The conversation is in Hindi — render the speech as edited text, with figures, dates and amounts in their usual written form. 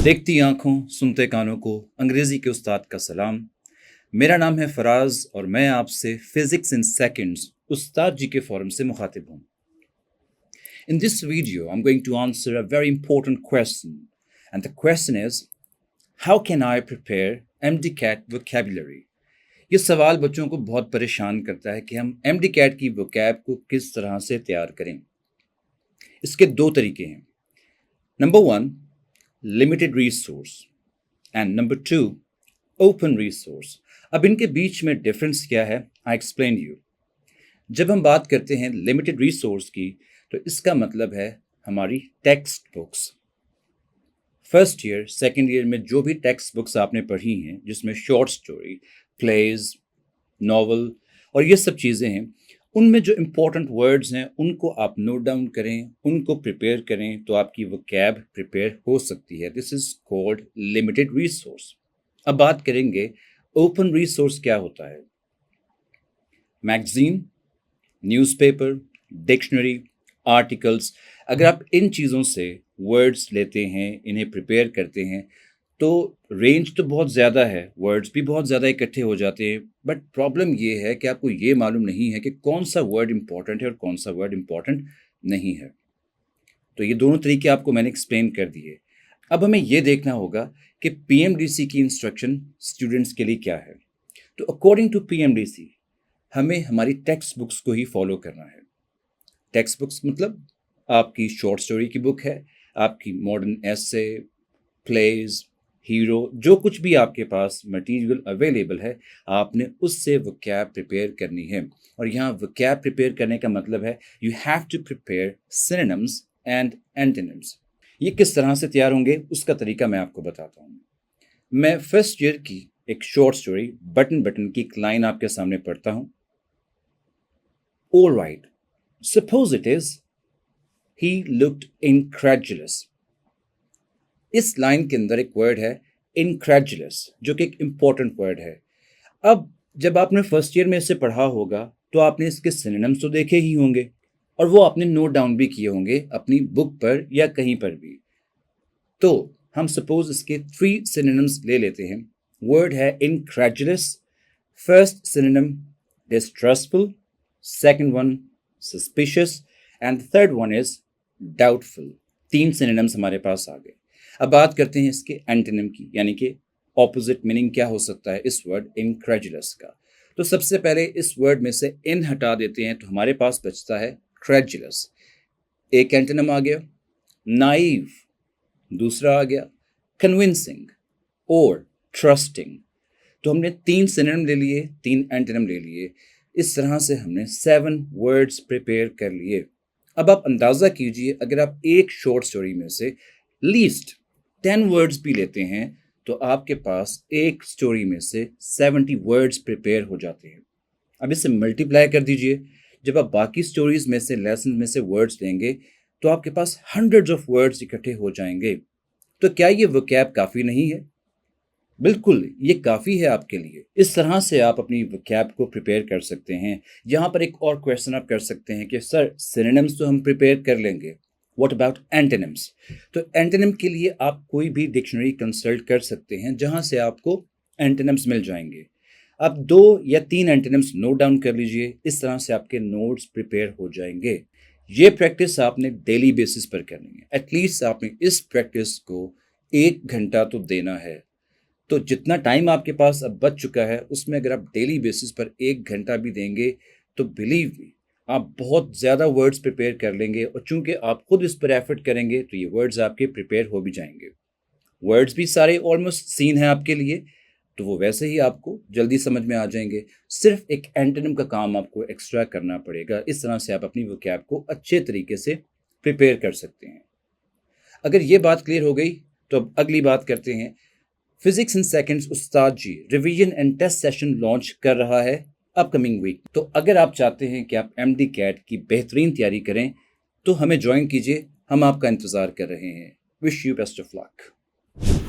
देखती आंखों सुनते कानों को अंग्रेजी के उस्ताद का सलाम। मेरा नाम है फराज और मैं आपसे फिजिक्स इन सेकंड्स उस्ताद जी के फोरम से मुखातिब हूँ। In this video I am going to answer a very important question and the question is how can I prepare MD-CAT vocabulary. ये सवाल बच्चों को बहुत परेशान करता है कि हम MD-CAT की वोकैब को किस तरह से तैयार करें। इसके दो तरीके हैं। Number 1 limited resource and number 2 open resource. अब इनके बीच में डिफरेंस क्या है, आई एक्सप्लेन यू। जब हम बात करते हैं लिमिटेड रिसोर्स की तो इसका मतलब है हमारी text books. First year second year में जो भी टेक्स्ट बुक्स आपने पढ़ी हैं जिसमें शॉर्ट स्टोरी, प्लेज, नॉवल और ये सब चीज़ें हैं, उनमें जो इम्पोर्टेंट वर्ड्स हैं उनको आप नोट डाउन करें, उनको प्रिपेयर करें तो आपकी वोकैब प्रिपेयर हो सकती है। This is called limited resource. अब बात करेंगे ओपन रिसोर्स क्या होता है। मैगजीन, न्यूज़पेपर, डिक्शनरी, आर्टिकल्स, अगर आप इन चीज़ों से वर्ड्स लेते हैं, इन्हें प्रिपेयर करते हैं तो रेंज तो बहुत ज़्यादा है, वर्ड्स भी बहुत ज़्यादा इकट्ठे हो जाते हैं, बट प्रॉब्लम ये है कि आपको ये मालूम नहीं है कि कौन सा वर्ड इम्पॉर्टेंट है और कौन सा वर्ड इम्पॉर्टेंट नहीं है। तो ये दोनों तरीके आपको मैंने एक्सप्लेन कर दिए। अब हमें ये देखना होगा कि PMDC की इंस्ट्रक्शन स्टूडेंट्स के लिए क्या है। तो अकॉर्डिंग टू PMDC हमें हमारी टेक्स्ट बुक्स को ही फॉलो करना है। टेक्स्ट बुक्स मतलब आपकी शॉर्ट स्टोरी की बुक है, आपकी मॉडर्न एसे, प्लेज, हीरो, जो कुछ भी आपके पास मटेरियल अवेलेबल है आपने उससे वोकैब प्रिपेयर करनी है। और यहाँ वोकैब प्रिपेयर करने का मतलब है you have to prepare synonyms and antonyms. ये किस तरह से तैयार होंगे उसका तरीका मैं आपको बताता हूँ। मैं फर्स्ट ईयर की एक शॉर्ट स्टोरी बटन बटन की एक लाइन आपके सामने पढ़ता हूँ। All right, suppose it is, he looked incredulous. इस लाइन के अंदर एक वर्ड है incredulous जो कि एक इंपॉर्टेंट वर्ड है। अब जब आपने फर्स्ट ईयर में इसे पढ़ा होगा तो आपने इसके सिनोनिम्स तो देखे ही होंगे और वो आपने नोट डाउन भी किए होंगे अपनी बुक पर या कहीं पर भी। तो हम सपोज इसके 3 सिनोनिम्स ले लेते हैं। वर्ड है incredulous, first synonym distrustful, second one suspicious and third one is doubtful। 3 synonyms हमारे पास आ गए। अब बात करते हैं इसके एंटोनिम की, यानी कि ऑपोजिट मीनिंग क्या हो सकता है इस वर्ड incredulous का। तो सबसे पहले इस वर्ड में से इन हटा देते हैं तो हमारे पास बचता है credulous। एक एंटोनिम आ गया, नाइव, दूसरा आ गया कन्विंसिंग और ट्रस्टिंग। तो हमने 3 सिनोनिम ले लिए, 3 एंटोनिम ले लिए। इस तरह से हमने 7 वर्ड्स प्रिपेयर कर लिए। अब आप अंदाज़ा कीजिए अगर आप एक शॉर्ट स्टोरी में से लीस्ट 10 वर्ड्स भी लेते हैं तो आपके पास एक स्टोरी में से 70 वर्ड्स प्रिपेयर हो जाते हैं। अब इसे मल्टीप्लाई कर दीजिए। जब आप बाकी स्टोरीज में से, लेसन में से वर्ड्स लेंगे तो आपके पास हंड्रेड्स ऑफ वर्ड्स इकट्ठे हो जाएंगे। तो क्या ये वोकैब काफ़ी नहीं है? बिल्कुल, ये काफ़ी है आपके लिए। इस तरह से आप अपनी वोकैब को प्रिपेयर कर सकते हैं। यहाँ पर एक और क्वेश्चन आप कर सकते हैं कि सर सिनोनिम्स तो हम प्रिपेयर कर लेंगे, व्हाट अबाउट एंटोनिम्स? तो एंटोनिम के लिए आप कोई भी डिक्शनरी कंसल्ट कर सकते हैं जहाँ से आपको एंटोनिम्स मिल जाएंगे। आप 2 या 3 एंटोनिम्स नोट डाउन कर लीजिए, इस तरह से आपके नोट्स प्रिपेयर हो जाएंगे। ये प्रैक्टिस आपने डेली बेसिस पर करनी है। एटलीस्ट आपने इस प्रैक्टिस को 1 घंटा तो देना है। तो जितना टाइम आपके पास अब बच चुका है उसमें अगर आप डेली बेसिस पर 1 घंटा भी देंगे तो बिलीव मी आप बहुत ज़्यादा वर्ड्स प्रिपेयर कर लेंगे। और चूंकि आप खुद इस पर एफर्ट करेंगे तो ये वर्ड्स आपके प्रिपेयर हो भी जाएंगे। वर्ड्स भी सारे ऑलमोस्ट सीन है आपके लिए, तो वो वैसे ही आपको जल्दी समझ में आ जाएंगे। सिर्फ एक एंटोनिम का काम आपको एक्स्ट्रा करना पड़ेगा। इस तरह से आप अपनी वोकैब को अच्छे तरीके से प्रिपेयर कर सकते हैं। अगर ये बात क्लियर हो गई तो अब अगली बात करते हैं। फिजिक्स इन सेकंड्स उस्ताद जी revision and test session launch कर रहा है अपकमिंग वीक। तो अगर आप चाहते हैं कि आप MD-CAT की बेहतरीन तैयारी करें तो हमें ज्वाइन कीजिए, हम आपका इंतज़ार कर रहे हैं। Wish you best of luck.